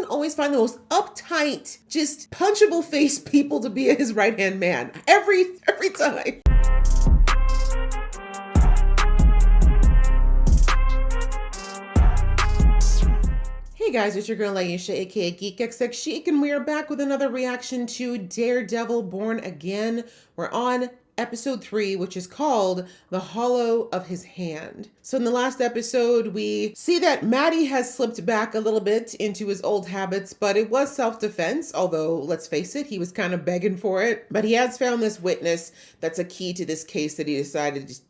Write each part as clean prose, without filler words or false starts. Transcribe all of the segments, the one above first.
Wilson always find the most uptight, just punchable face people to be his right-hand man. Every time. Hey guys, it's your girl Aisha, aka Geek XX Chic, and we are back with another reaction to Daredevil Born Again. We're on episode 3, which is called The Hollow of His Hand. So in the last episode, we see that Matty has slipped back a little bit into his old habits, but it was self-defense, although let's face it, he was kind of begging for it. But he has found this witness that's a key to this case that he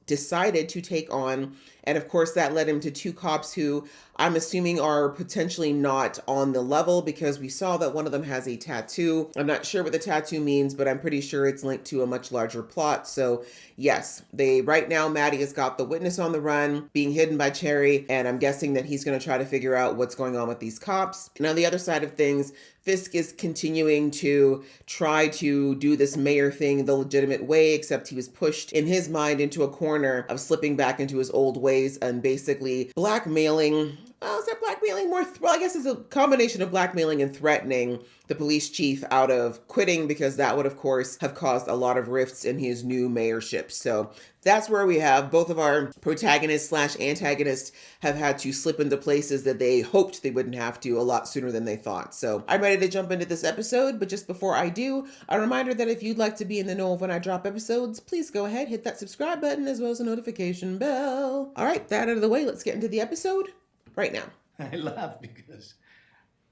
decided to take on. And of course, that led him to 2 cops who I'm assuming are potentially not on the level, because we saw that one of them has a tattoo. I'm not sure what the tattoo means, but I'm pretty sure it's linked to a much larger plot. So yes, right now, Matty has got the witness on the run, being hidden by Cherry, and I'm guessing that he's going to try to figure out what's going on with these cops. And on the other side of things, Fisk is continuing to try to do this mayor thing the legitimate way, except he was pushed in his mind into a corner of slipping back into his old ways and basically blackmailing. Is that blackmailing more? Well, I guess it's a combination of blackmailing and threatening the police chief out of quitting, because that would, of course, have caused a lot of rifts in his new mayorship. So that's where we have both of our protagonists / antagonists have had to slip into places that they hoped they wouldn't have to a lot sooner than they thought. So I'm ready to jump into this episode, but just before I do, a reminder that if you'd like to be in the know of when I drop episodes, please go ahead, hit that subscribe button as well as the notification bell. All right, that out of the way, let's get into the episode right now. I laugh because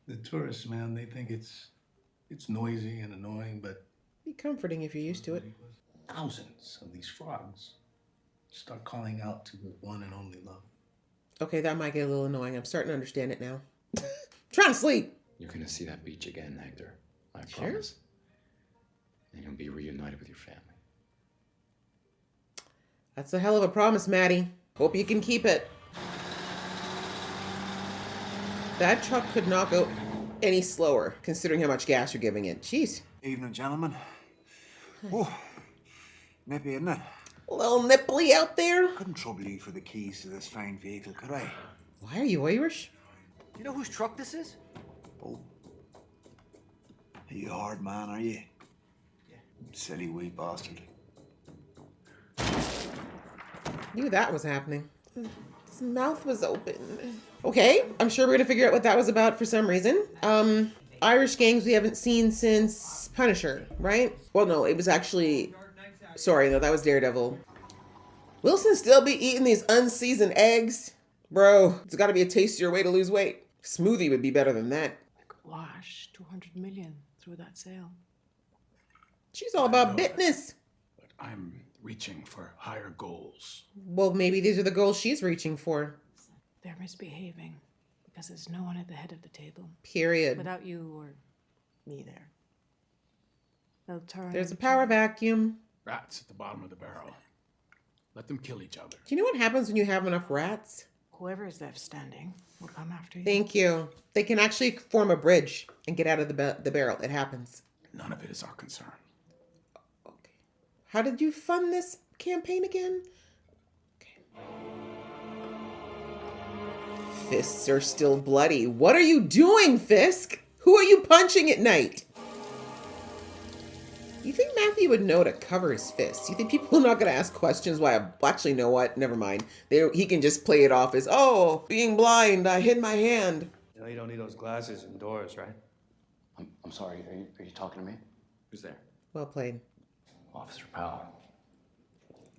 the tourists, man, they think it's noisy and annoying, but be comforting if you're used to it. Thousands of these frogs start calling out to the one and only love. Okay, that might get a little annoying. I'm starting to understand it now. Trying to sleep. You're gonna see that beach again, Hector. I Sure. promise. And you'll be reunited with your family. That's a hell of a promise, Matty. Hope you can keep it. That truck could not go any slower, considering how much gas you're giving it. Jeez. Evening, gentlemen. Oh, nippy, isn't it? A little nipply out there. Couldn't trouble you for the keys to this fine vehicle, could I? Why are you Irish? You know whose truck this is? Oh. Are you a hard man, are you? Yeah. Silly wee bastard. Knew that was happening. His mouth was open. Okay, I'm sure we're gonna figure out what that was about for some reason. Irish gangs we haven't seen since Punisher, right? Well, no, it was actually... Sorry, no, that was Daredevil. Wilson still be eating these unseasoned eggs? Bro, it's gotta be a tastier way to lose weight. Smoothie would be better than that. I could wash 200 million through that sale. She's all about business. But I'm reaching for higher goals. Well, maybe these are the goals she's reaching for. They're misbehaving because there's no one at the head of the table. Period. Without you or me there. They'll turn. There's a power vacuum. Rats at the bottom of the barrel. Let them kill each other. Do you know what happens when you have enough rats? Whoever is left standing will come after you. Thank you. They can actually form a bridge and get out of the barrel. It happens. None of it is our concern. Okay. How did you fund this campaign again? Okay. Fists are still bloody. What are you doing, Fisk? Who are you punching at night? You think Matthew would know to cover his fists? You think people are not going to ask questions? Why? Actually, know what? Never mind. He can just play it off as, oh, being blind, I hid my hand. You know you don't need those glasses indoors, right? I'm sorry, are you talking to me? Who's there? Well played. Officer Powell.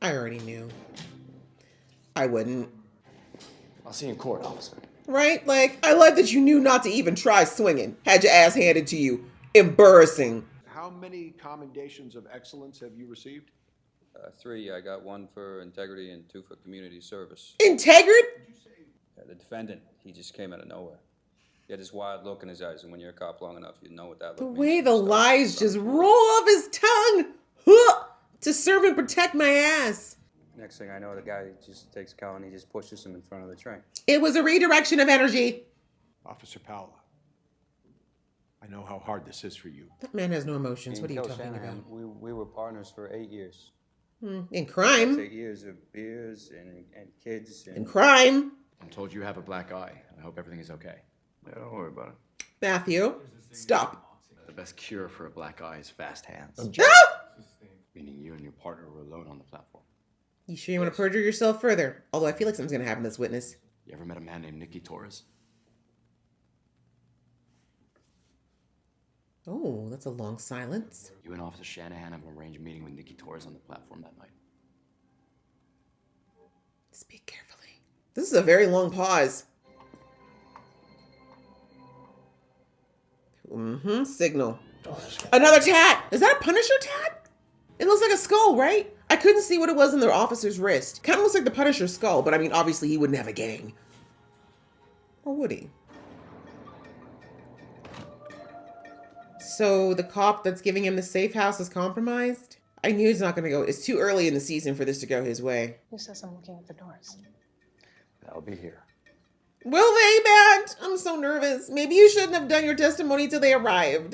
I already knew. I wouldn't. I'll see you in court, officer. Right? Like, I like that you knew not to even try swinging. Had your ass handed to you. Embarrassing. How many commendations of excellence have you received? 3. I got 1 for integrity and 2 for community service. Integrity? The defendant, he just came out of nowhere. He had this wild look in his eyes, and when you're a cop long enough, you know what that look The means. way the lies just roll off his tongue. Huh, to serve and protect my ass. Next thing I know, the guy just takes Cal and he just pushes him in front of the train. It was a redirection of energy. Officer Powell, I know how hard this is for you. That man has no emotions. Me What are you and Kel talking Shanahan, about? We were partners for 8 years. In crime. 8 years of beers and kids. In crime. I'm told you have a black eye. I hope everything is okay. Yeah, don't worry about it. Matthew, stop. The best cure for a black eye is fast hands. Ah! Meaning you and your partner were alone on the platform. You sure you want to perjure yourself further? Although I feel like something's going to happen to this witness. You ever met a man named Nicky Torres? Oh, that's a long silence. You and Officer Shanahan have arranged a meeting with Nicky Torres on the platform that night. Speak carefully. This is a very long pause. Signal. Another tat. Is that a Punisher tat? It looks like a skull, right? I couldn't see what it was in the officer's wrist. Kind of looks like the Punisher skull, but I mean, obviously he wouldn't have a gang. Or would he? So the cop that's giving him the safe house is compromised? I knew it's not going to go. It's too early in the season for this to go his way. Who says I'm looking at the doors? I'll be here. Will they, Matt? I'm so nervous. Maybe you shouldn't have done your testimony till they arrived.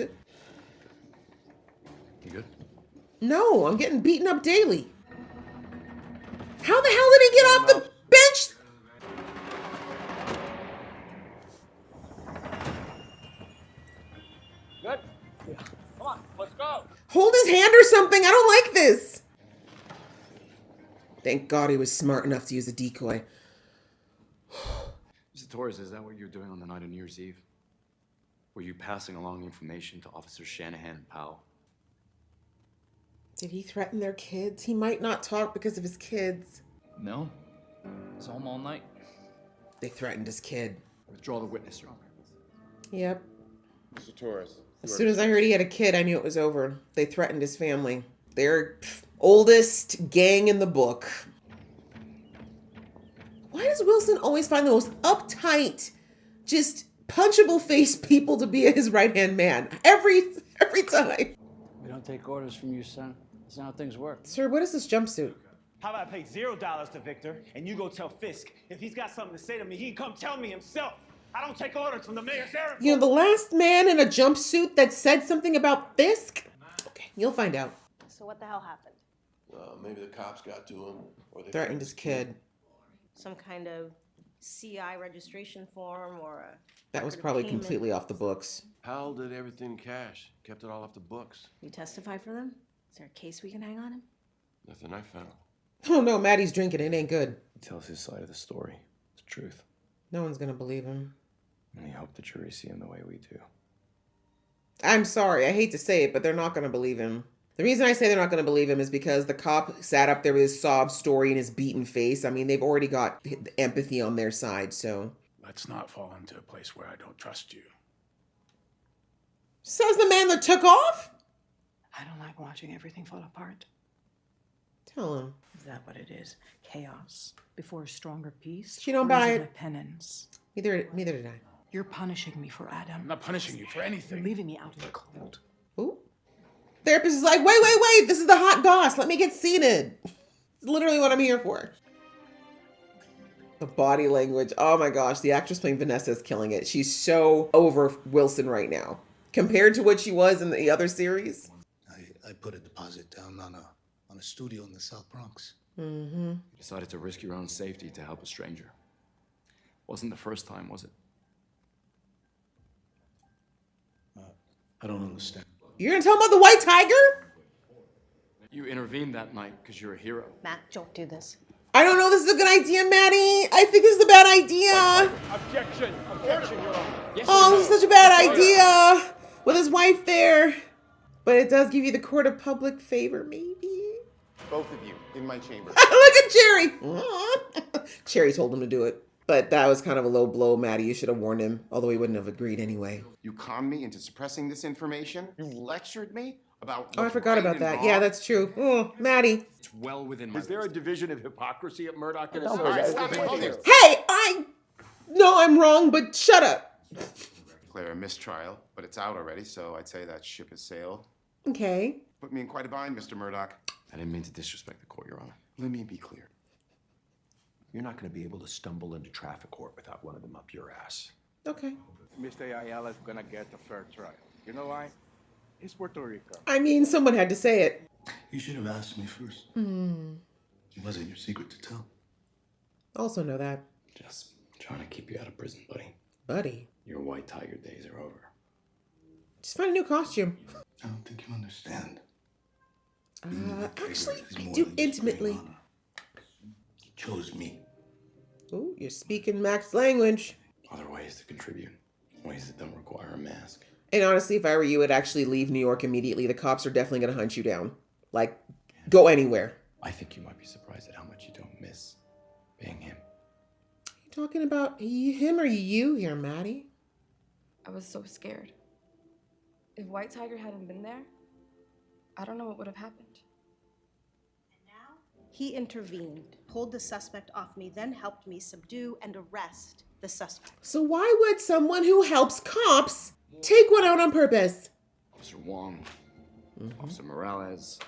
You good? No, I'm getting beaten up daily. How the hell did he get off the bench? Good? Come on, let's go. Hold his hand or something. I don't like this. Thank God he was smart enough to use a decoy. Mr. Torres, is that what you were doing on the night of New Year's Eve? Were you passing along information to Officers Shanahan and Powell? Did he threaten their kids? He might not talk because of his kids. No. I was home all night. They threatened his kid. Withdraw the witness, Your Honor. Yep. Mr. Torres. As soon as I heard he had a kid, I knew it was over. They threatened his family. Their oldest gang in the book. Why does Wilson always find the most uptight, just punchable face people to be his right-hand man? Every time. We don't take orders from you, son. That's not how things work. Sir, what is this jumpsuit? How about I pay $0 to Victor and you go tell Fisk if he's got something to say to me, he can come tell me himself. I don't take orders from the mayor's errand. You know, the last man in a jumpsuit that said something about Fisk? Okay, you'll find out. So what the hell happened? Maybe the cops got to him, or they Threatened his kid. Some kind of CI registration form or a... That was record of probably payment? completely off the books. Powell did everything cash, kept it all off the books. You testify for them? Is there a case we can hang on him? Nothing I found. Oh no, Maddie's drinking. It ain't good. He tells his side of the story. It's the truth. No one's gonna believe him. And I hope the jury see him the way we do. I'm sorry, I hate to say it, but they're not gonna believe him. The reason I say they're not gonna believe him is because the cop sat up there with his sob story and his beaten face. I mean, they've already got the empathy on their side, so. Let's not fall into a place where I don't trust you. Says the man that took off? I don't like watching everything fall apart. Tell him. Is that what it is? Chaos before a stronger peace? She don't Or is buy it it. my penance? Neither did I. You're punishing me for Adam. I'm not punishing you for You're anything. leaving me out in the cold. Ooh. Therapist is like, wait, this is the hot goss. Let me get seated. It's literally what I'm here for. The body language. Oh my gosh, the actress playing Vanessa is killing it. She's so over Wilson right now. Compared to what she was in the other series. I put a deposit down on a studio in the South Bronx. Mm-hmm. You decided to risk your own safety to help a stranger. Wasn't the first time, was it? I don't understand. You're gonna tell him about the white tiger? You intervened that night because you're a hero. Matt, don't do this. I don't know this is a good idea, Maddie. I think this is a bad idea. Objection! Objection, Your Honor. Yes, Oh, this is such a bad idea. With his wife there. But it does give you the court of public favor, maybe. Both of you, in my chamber. Look at Jerry. Cherry told him to do it. But that was kind of a low blow, Maddie. You should have warned him, although he wouldn't have agreed anyway. You conned me into suppressing this information. You lectured me about. Oh, I what's forgot right about and that. wrong. Yeah, that's true. Oh, Maddie. It's well within my Is there a wisdom. division of hypocrisy at Murdoch and All right, stop it. Hold it. Hey, I know I'm wrong, but shut up. Declare a mistrial, but it's out already, so I'd say that ship has sailed. Okay. Put me in quite a bind, Mr. Murdoch. I didn't mean to disrespect the court, Your Honor. Let me be clear. You're not going to be able to stumble into traffic court without one of them up your ass. Okay. Mr. Ayala's gonna get a fair trial. You know why? It's Puerto Rico. I mean, someone had to say it. You should have asked me first. It wasn't your secret to tell. Also know that. Just trying to keep you out of prison, buddy. Buddy. Your white tiger days are over. Just find a new costume. I don't think you understand. Actually, I do intimately. He chose me. Oh, you're speaking Max language. Other ways to contribute. Ways that don't require a mask. And honestly, if I were you, I'd actually leave New York immediately. The cops are definitely going to hunt you down. Like, go anywhere. I think you might be surprised at how much you don't miss being him. You talking about him or you here, Maddie? I was so scared. If White Tiger hadn't been there, I don't know what would have happened. He intervened, pulled the suspect off me, then helped me subdue and arrest the suspect. So why would someone who helps cops take one out on purpose? Officer Wong, Officer Morales,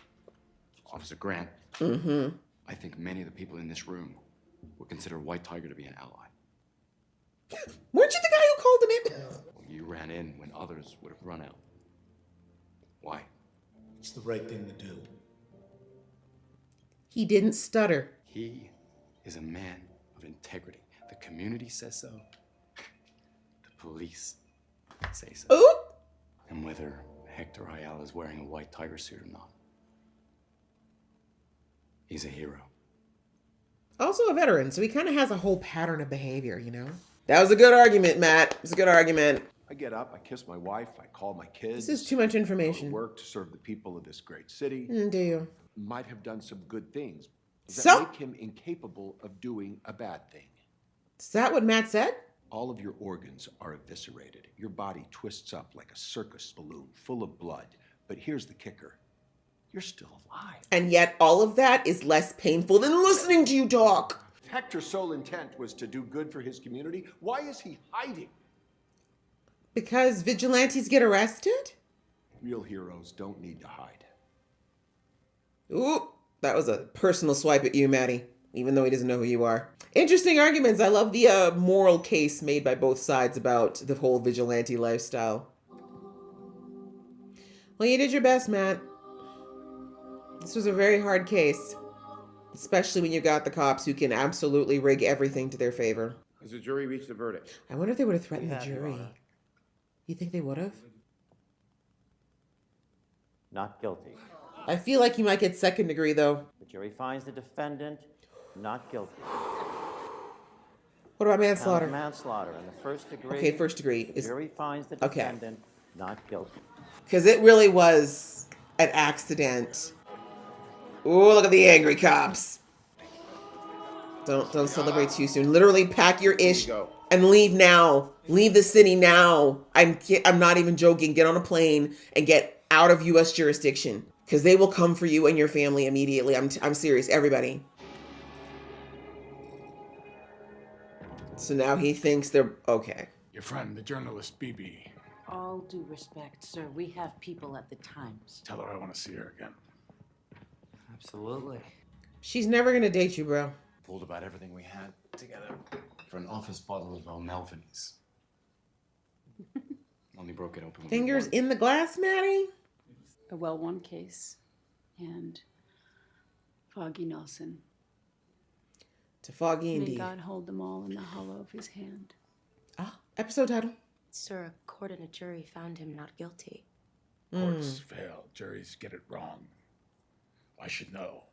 Officer Grant. I think many of the people in this room would consider White Tiger to be an ally. Weren't you the guy who called him in? You ran in when others would have run out. Why? It's the right thing to do. He didn't stutter. He is a man of integrity. The community says so. The police say so. Ooh! And whether Hector Ayala is wearing a White Tiger suit or not, he's a hero. Also a veteran, so he kind of has a whole pattern of behavior, you know? That was a good argument, Matt. It was a good argument. I get up, I kiss my wife, I call my kids. This is too much I go to information. work to serve the people of this great city. Do you? Might have done some good things. Does So- that make him incapable of doing a bad thing? Is that what Matt said? All of your organs are eviscerated. Your body twists up like a circus balloon full of blood. But here's the kicker. You're still alive. And yet all of that is less painful than listening to you talk. If Hector's sole intent was to do good for his community, why is he hiding? Because vigilantes get arrested? Real heroes don't need to hide. Ooh, that was a personal swipe at you, Maddie, even though he doesn't know who you are. Interesting arguments. I love the moral case made by both sides about the whole vigilante lifestyle. Well, you did your best, Matt. This was a very hard case, especially when you got the cops who can absolutely rig everything to their favor. Has the jury reached a verdict? I wonder if they would have threatened the have, Your jury. Honor. You think they would have? Not guilty. I feel like you might get second degree, though. The jury finds the defendant not guilty. What about Count manslaughter? manslaughter in the first degree. Okay, first degree The is jury finds the okay. defendant not guilty. Because it really was an accident. Ooh, look at the angry cops. Don't celebrate too soon. Literally pack your ish and leave now. Leave the city now. I'm not even joking. Get on a plane and get out of U.S. jurisdiction because they will come for you and your family immediately. I'm serious, everybody. So now he thinks they're okay. Your friend, the journalist BB. All due respect, sir. We have people at the Times. Tell her I want to see her again. Absolutely. She's never gonna date you, bro. Told about everything we had together for an office bottle of O'Melvin's. Only broke it open. Fingers in the glass, Maddie? A well-won case. And Foggy Nelson. To Foggy May indeed. God hold them all in the hollow of his hand. Ah, episode title. Sir, a court and a jury found him not guilty. Courts fail. Juries get it wrong. I should know.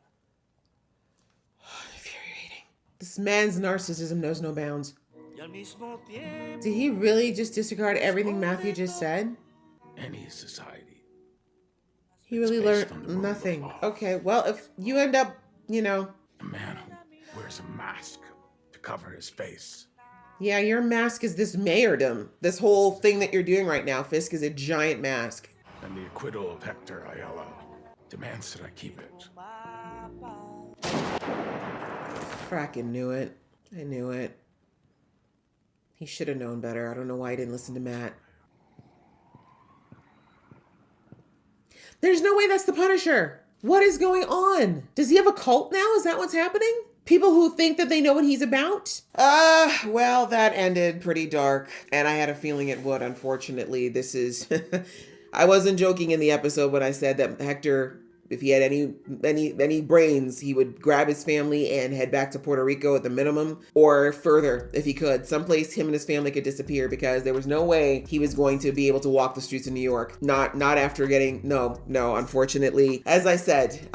Infuriating. This man's narcissism knows no bounds. Did he really just disregard everything Matthew just said? Any society. He really based on the learned rule of nothing. law. Okay, well, if you end up, you know, A man who wears a mask to cover his face. yeah, your mask is this mayordom. This whole thing that you're doing right now, Fisk, is a giant mask. And the acquittal of Hector Ayala demands that I keep it. Frackin' knew it. I knew it. He should have known better. I don't know why he didn't listen to Matt. There's no way that's the Punisher. What is going on? Does he have a cult now? Is that what's happening? People who think that they know what he's about? Well, that ended pretty dark. And I had a feeling it would, unfortunately. This is... I wasn't joking in the episode when I said that Hector if he had any brains, he would grab his family and head back to Puerto Rico at the minimum, or further if he could. Someplace him and his family could disappear, because there was no way he was going to be able to walk the streets of New York. Not after getting no, unfortunately. As I said,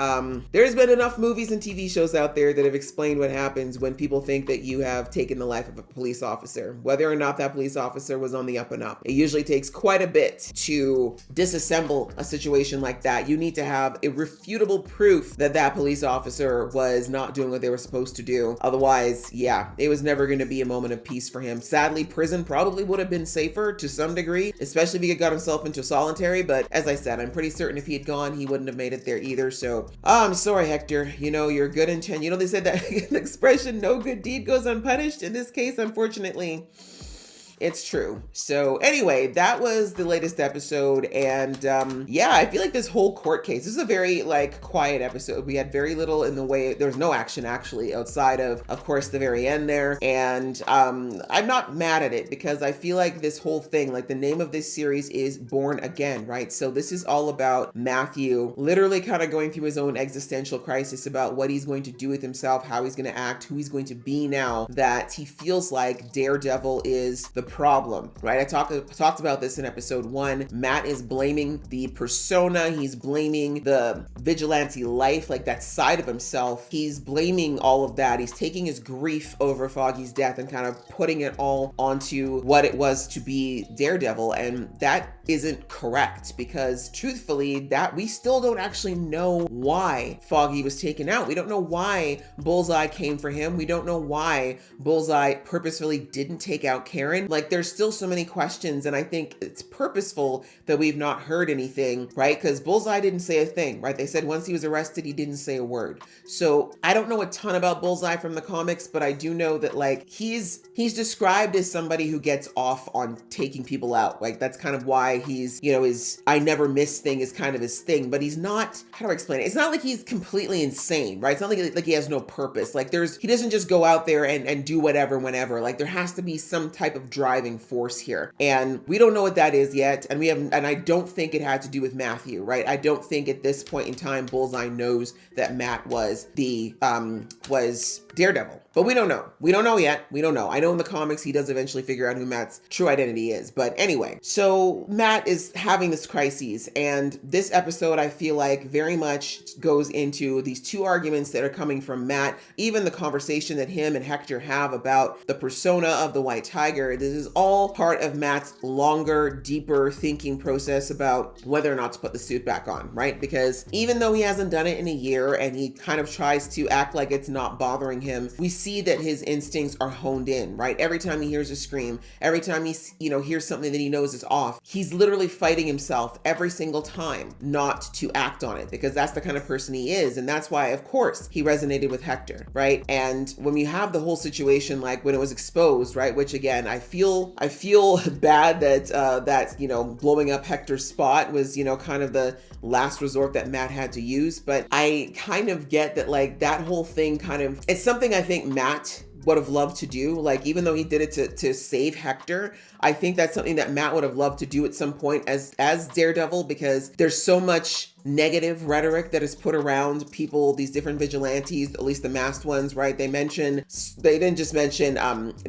there's been enough movies and TV shows out there that have explained what happens when people think that you have taken the life of a police officer, whether or not that police officer was on the up and up. It usually takes quite a bit to disassemble a situation like that. You need to have irrefutable proof that that police officer was not doing what they were supposed to do. Otherwise, yeah, it was never going to be a moment of peace for him. Sadly, prison probably would have been safer to some degree, especially if he had got himself into solitary. But as I said, I'm pretty certain if he had gone, he wouldn't have made it there either. So I'm sorry, Hector. You know, your good intent. You know, they said that the expression, no good deed goes unpunished. In this case, unfortunately, it's true. So anyway, that was the latest episode. And yeah, I feel like this whole court case, this is a very like quiet episode. We had very little in the way, there was no action actually outside of course, the very end there. And I'm not mad at it, because I feel like this whole thing, like the name of this series is Born Again, right? So this is all about Matthew literally kind of going through his own existential crisis about what he's going to do with himself, how he's going to act, who he's going to be now that he feels like Daredevil is the problem, right? I talked about this in episode 1. Matt is blaming the persona. He's blaming the vigilante life, like that side of himself. He's blaming all of that. He's taking his grief over Foggy's death and kind of putting it all onto what it was to be Daredevil. And that isn't correct, because truthfully, that we still don't actually know why Foggy was taken out. We don't know why Bullseye came for him. We don't know why Bullseye purposefully didn't take out Karen. Like, there's still so many questions, and I think it's purposeful that we've not heard anything, right? Because Bullseye didn't say a thing, right? They said once he was arrested, he didn't say a word. So I don't know a ton about Bullseye from the comics, but I do know that like he's described as somebody who gets off on taking people out. Like that's kind of why he's, you know, his I never miss thing is kind of his thing, but he's not, how do I explain it? It's not like he's completely insane, right? It's not like he has no purpose. Like he doesn't just go out there and do whatever, whenever. Like there has to be some type of driving force here. And we don't know what that is yet. And I don't think it had to do with Matthew, right? I don't think at this point in time, Bullseye knows that Matt was was Daredevil. But we don't know. We don't know yet. We don't know. I know in the comics, he does eventually figure out who Matt's true identity is. But anyway, so Matt is having this crisis. And this episode, I feel like very much goes into these two arguments that are coming from Matt. Even the conversation that him and Hector have about the persona of the White Tiger. This is all part of Matt's longer, deeper thinking process about whether or not to put the suit back on, right? Because even though he hasn't done it in a year and he kind of tries to act like it's not bothering him, we see that his instincts are honed in, right? Every time he hears a scream, every time he, hears something that he knows is off, he's literally fighting himself every single time not to act on it, because that's the kind of person he is. And that's why, of course, he resonated with Hector, right? And when you have the whole situation, like when it was exposed, right? Which again, I feel bad that, blowing up Hector's spot was, kind of the last resort that Matt had to use. But I kind of get that, like, that whole thing it's something I think Matt would have loved to do. Like, even though he did it to save Hector, I think that's something that Matt would have loved to do at some point as Daredevil, because there's so much negative rhetoric that is put around people, these different vigilantes, at least the masked ones, right? They didn't just mention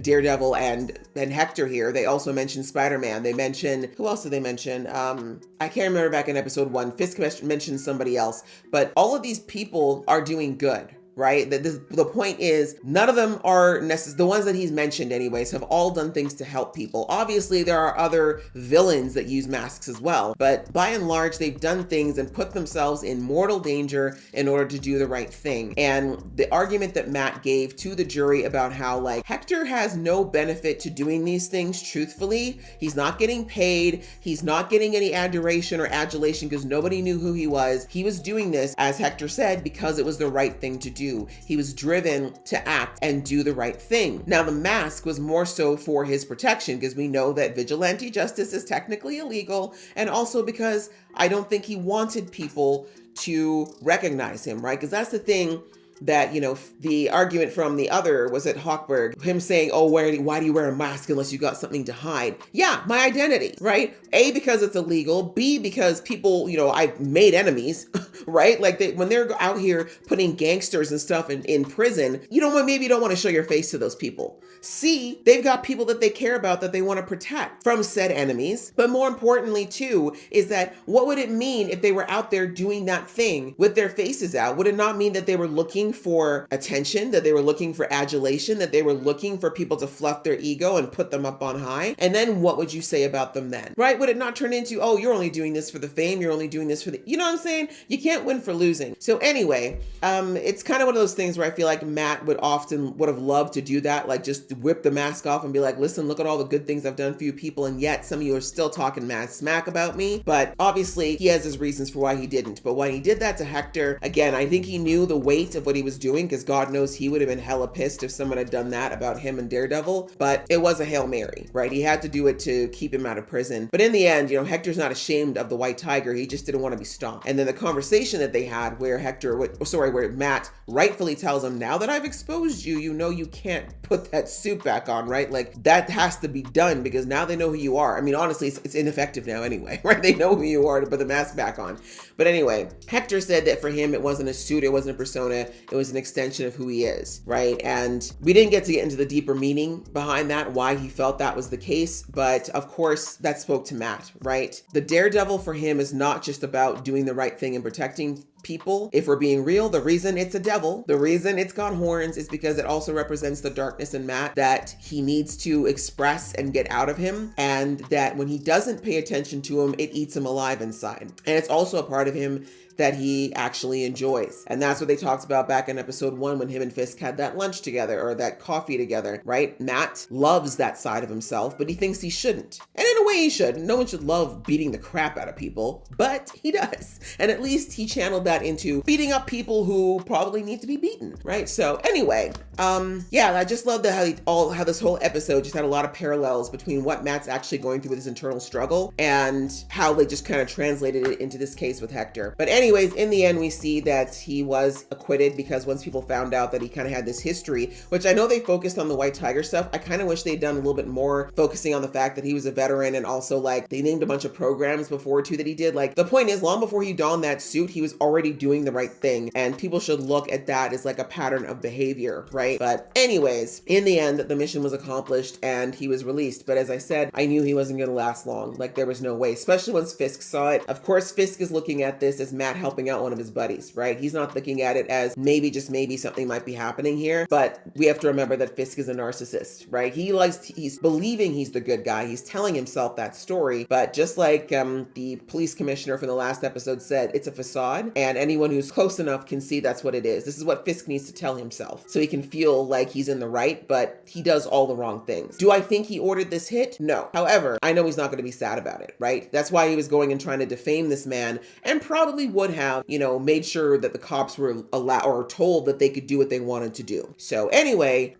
Daredevil and Hector here. They also mentioned Spider-Man. They mentioned, who else did they mention? I can't remember back in episode 1. Fisk mentioned somebody else, but all of these people are doing good, right? The point is, none of them are necessarily, the ones that he's mentioned anyways, have all done things to help people. Obviously, there are other villains that use masks as well, but by and large, they've done things and put themselves in mortal danger in order to do the right thing. And the argument that Matt gave to the jury about how, like, Hector has no benefit to doing these things, truthfully, he's not getting paid, he's not getting any adoration or adulation because nobody knew who he was. He was doing this, as Hector said, because it was the right thing to do. He was driven to act and do the right thing. Now, the mask was more so for his protection, because we know that vigilante justice is technically illegal, and also because I don't think he wanted people to recognize him, right? Because that's the thing that, the argument from the other was at Hochberg, him saying, oh, why do you wear a mask unless you got something to hide? Yeah, my identity, right? A, because it's illegal. B, because people, I've made enemies, right? Like when they're out here putting gangsters and stuff in prison, maybe you don't want to show your face to those people. C, they've got people that they care about that they want to protect from said enemies. But more importantly, too, is that what would it mean if they were out there doing that thing with their faces out? Would it not mean that they were looking for attention, that they were looking for adulation, that they were looking for people to fluff their ego and put them up on high? And then what would you say about them then, right? Would it not turn into, oh, you're only doing this for the fame, you're only doing this for the, you know what I'm saying? You can't win for losing. So anyway, it's kind of one of those things where I feel like Matt would have loved to do that, like just whip the mask off and be like, listen, look at all the good things I've done for you people, and yet some of you are still talking mad smack about me. But obviously he has his reasons for why he didn't. But when he did that to Hector, again, I think he knew the weight of what he was doing, because God knows he would have been hella pissed if someone had done that about him and Daredevil. But it was a Hail Mary, right? He had to do it to keep him out of prison. But in the end, Hector's not ashamed of the White Tiger. He just didn't want to be stopped. And then the conversation that they had where where Matt rightfully tells him, now that I've exposed you, you can't put that suit back on, right? Like that has to be done because now they know who you are. I mean, honestly, it's ineffective now anyway, right? They know who you are to put the mask back on. But anyway, Hector said that for him, it wasn't a suit, it wasn't a persona, it was an extension of who he is, right? And we didn't get into the deeper meaning behind that, why he felt that was the case. But of course, that spoke to Matt, right? The Daredevil for him is not just about doing the right thing and protecting people. If we're being real, the reason it's a devil, the reason it's got horns is because it also represents the darkness in Matt that he needs to express and get out of him. And that when he doesn't pay attention to him, it eats him alive inside. And it's also a part of him that he actually enjoys. And that's what they talked about back in episode 1 when him and Fisk had that lunch together or that coffee together, right? Matt loves that side of himself, but he thinks he shouldn't. And in a way he should. No one should love beating the crap out of people, but he does. And at least he channeled that into beating up people who probably need to be beaten, right? So anyway, I just love how this whole episode just had a lot of parallels between what Matt's actually going through with his internal struggle and how they just kind of translated it into this case with Hector. But anyways, in the end, we see that he was acquitted because once people found out that he kind of had this history, which I know they focused on the White Tiger stuff. I kind of wish they'd done a little bit more focusing on the fact that he was a veteran, and also like they named a bunch of programs before too that he did. Like the point is, long before he donned that suit, he was already doing the right thing, and people should look at that as like a pattern of behavior, right? But anyways, in the end, the mission was accomplished and he was released. But as I said, I knew he wasn't going to last long. Like there was no way, especially once Fisk saw it. Of course, Fisk is looking at this as Matt helping out one of his buddies, right? He's not looking at it as maybe, just maybe something might be happening here. But we have to remember that Fisk is a narcissist, right? He's believing he's the good guy. He's telling himself that story. But just like the police commissioner from the last episode said, it's a facade, and anyone who's close enough can see that's what it is. This is what Fisk needs to tell himself so he can feel like he's in the right, but he does all the wrong things. Do I think he ordered this hit? No. However, I know he's not going to be sad about it, right? That's why he was going and trying to defame this man, and probably would have, made sure that the cops were allowed or told that they could do what they wanted to do. So anyway,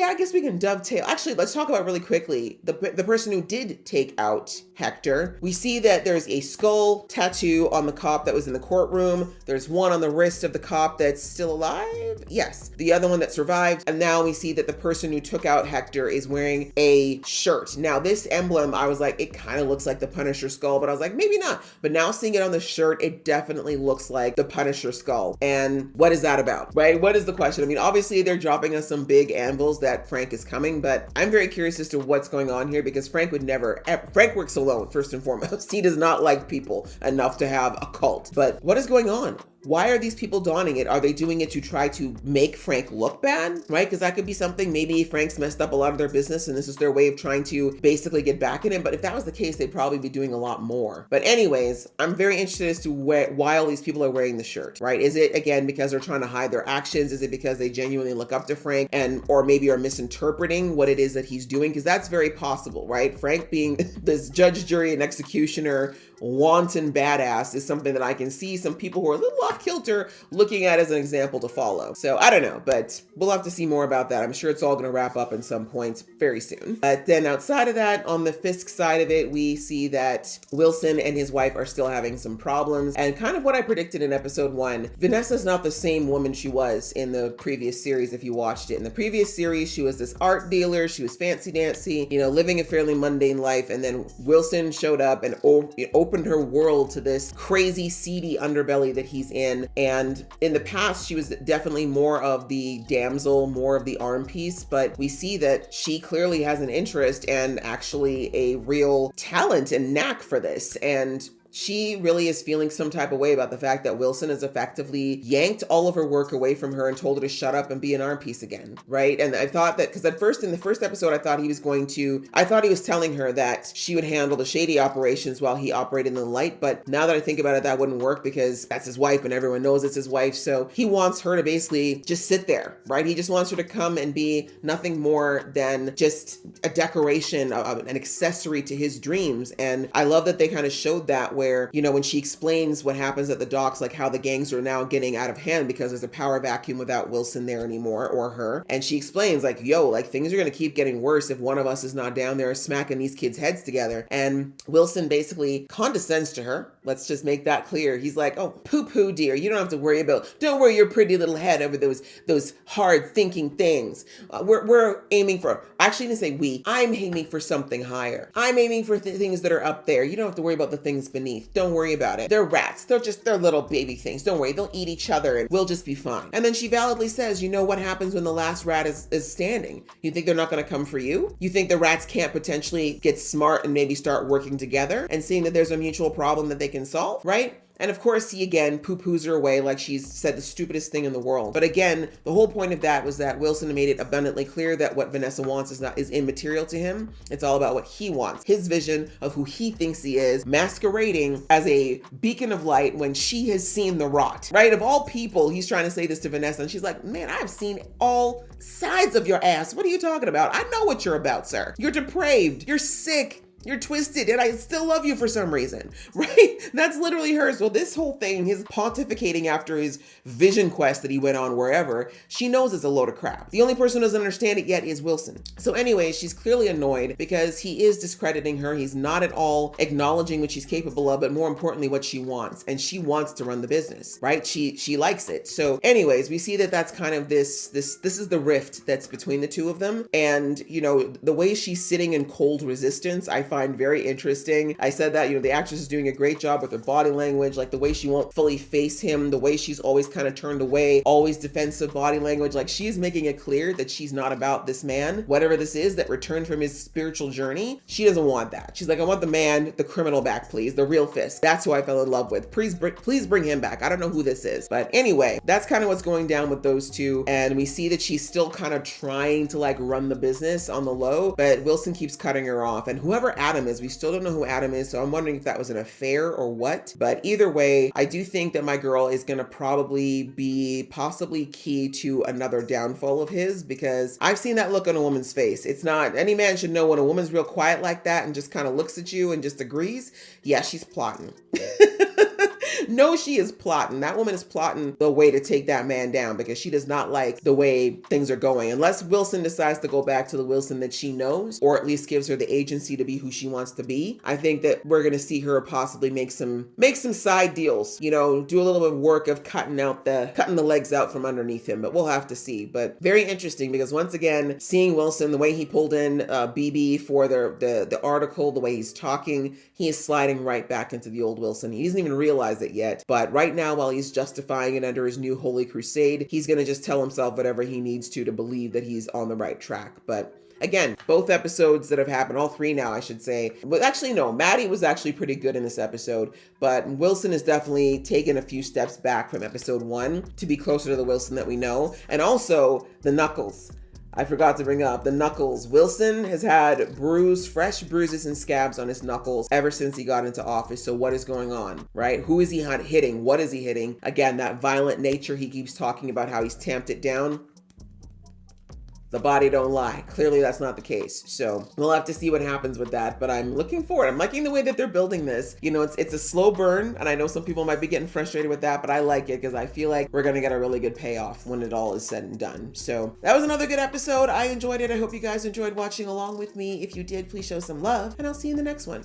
I guess we can dovetail. Actually, let's talk about really quickly the person who did take out Hector. We see that there's a skull tattoo on the cop that was in the courtroom. There's one on the wrist of the cop that's still alive. Yes, the other one that survived. And now we see that the person who took out Hector is wearing a shirt. Now this emblem, I was like, it kind of looks like the Punisher skull, but I was like, maybe not. But now seeing it on the shirt, it definitely looks like the Punisher skull. And what is that about, right? What is the question? I mean, obviously they're dropping us some big anvils that Frank is coming, but I'm very curious as to what's going on here, because Frank would never, Frank works alone first and foremost. He does not like people enough to have a cult. But what is going on? Why are these people donning it? Are they doing it to try to make Frank look bad, right? Because that could be something. Maybe Frank's messed up a lot of their business and this is their way of trying to basically get back at him. But if that was the case, they'd probably be doing a lot more. But anyways, I'm very interested as to why all these people are wearing the shirt, right? Is it, again, because they're trying to hide their actions? Is it because they genuinely look up to Frank or maybe are misinterpreting what it is that he's doing? Because that's very possible, right? Frank being this judge, jury, and executioner wanton badass is something that I can see some people who are a little off kilter looking at as an example to follow. So I don't know, but we'll have to see more about that. I'm sure it's all going to wrap up in some point very soon. But then outside of that, on the Fisk side of it, we see that Wilson and his wife are still having some problems. And kind of what I predicted in episode 1, Vanessa's not the same woman she was in the previous series if you watched it. In the previous series, she was this art dealer, she was fancy dancy, you know, living a fairly mundane life. And then Wilson showed up and opened her world to this crazy, seedy underbelly that he's in. And in the past, she was definitely more of the damsel, more of the arm piece, but we see that she clearly has an interest and actually a real talent and knack for this. And she really is feeling some type of way about the fact that Wilson has effectively yanked all of her work away from her and told her to shut up and be an arm piece again, right? And I thought that, because at first, in the first episode, I thought he was telling her that she would handle the shady operations while he operated in the light. But now that I think about it, that wouldn't work because that's his wife and everyone knows it's his wife. So he wants her to basically just sit there, right? He just wants her to come and be nothing more than just a decoration, an accessory to his dreams. And I love that they kind of showed that where, you know, when she explains what happens at the docks, like how the gangs are now getting out of hand because there's a power vacuum without Wilson there anymore, or her. And she explains like, yo, like things are going to keep getting worse if one of us is not down there smacking these kids' heads together. And Wilson basically condescends to her. Let's just make that clear. He's like, oh, poo-poo, dear. You don't have to worry don't worry your pretty little head over those hard thinking things. We're aiming for, actually, I didn't say we, I'm aiming for something higher. I'm aiming for things that are up there. You don't have to worry about the things beneath. Don't worry about it. They're rats. They're little baby things. Don't worry. They'll eat each other and we'll just be fine. And then she validly says, you know what happens when the last rat is standing? You think they're not going to come for you? You think the rats can't potentially get smart and maybe start working together and seeing that there's a mutual problem that they can solve, right? And of course, he again poo-poos her away like she's said the stupidest thing in the world. But again, the whole point of that was that Wilson made it abundantly clear that what Vanessa wants is immaterial to him. It's all about what he wants, his vision of who he thinks he is, masquerading as a beacon of light when she has seen the rot, right? Of all people, he's trying to say this to Vanessa, and she's like, man, I've seen all sides of your ass. What are you talking about? I know what you're about, sir. You're depraved. You're sick. You're twisted, and I still love you for some reason, right? That's literally her. So this whole thing, his pontificating after his vision quest that he went on wherever, she knows it's a load of crap. The only person who doesn't understand it yet is Wilson. So anyway, she's clearly annoyed because he is discrediting her. He's not at all acknowledging what she's capable of, but more importantly, what she wants. And she wants to run the business, right? She likes it. So anyways, we see that that's kind of this is the rift that's between the two of them. And, you know, the way she's sitting in cold resistance, I find very interesting. I said that, you know, the actress is doing a great job with her body language, like the way she won't fully face him, the way she's always kind of turned away, always defensive body language. Like she's making it clear that she's not about this man, whatever this is that returned from his spiritual journey. She doesn't want that. She's like, I want the man, the criminal back, please, the real Fisk. That's who I fell in love with. Please bring him back. I don't know who this is. But anyway, that's kind of what's going down with those two. And we see that she's still kind of trying to like run the business on the low, but Wilson keeps cutting her off. And whoever Adam is, we still don't know who Adam is, so I'm wondering if that was an affair or what. But either way, I do think that my girl is gonna probably be possibly key to another downfall of his, because I've seen that look on a woman's face. It's not, any man should know when a woman's real quiet like that and just kind of looks at you and just agrees. Yeah, she's plotting. No, she is plotting. That woman is plotting the way to take that man down because she does not like the way things are going. Unless Wilson decides to go back to the Wilson that she knows, or at least gives her the agency to be who she wants to be, I think that we're going to see her possibly make some side deals, you know, do a little bit of work of cutting the legs out from underneath him, but we'll have to see. But very interesting because once again, seeing Wilson, the way he pulled in BB for the article, the way he's talking, he is sliding right back into the old Wilson. He doesn't even realize it yet. But right now, while he's justifying it under his new holy crusade, he's going to just tell himself whatever he needs to believe that he's on the right track. But again, both episodes that have happened, all three now, I should say. But actually, no, Maddie was actually pretty good in this episode, but Wilson has definitely taken a few steps back from episode 1 to be closer to the Wilson that we know. And also the Knuckles. I forgot to bring up the knuckles. Wilson has had fresh bruises and scabs on his knuckles ever since he got into office. So what is going on, right? Who is he hitting? What is he hitting? Again, that violent nature he keeps talking about, how he's tamped it down. the body don't lie. Clearly that's not the case. So we'll have to see what happens with that, but I'm looking forward. I'm liking the way that they're building this. You know, it's a slow burn, and I know some people might be getting frustrated with that, but I like it because I feel like we're gonna get a really good payoff when it all is said and done. So that was another good episode. I enjoyed it. I hope you guys enjoyed watching along with me. If you did, please show some love, and I'll see you in the next one.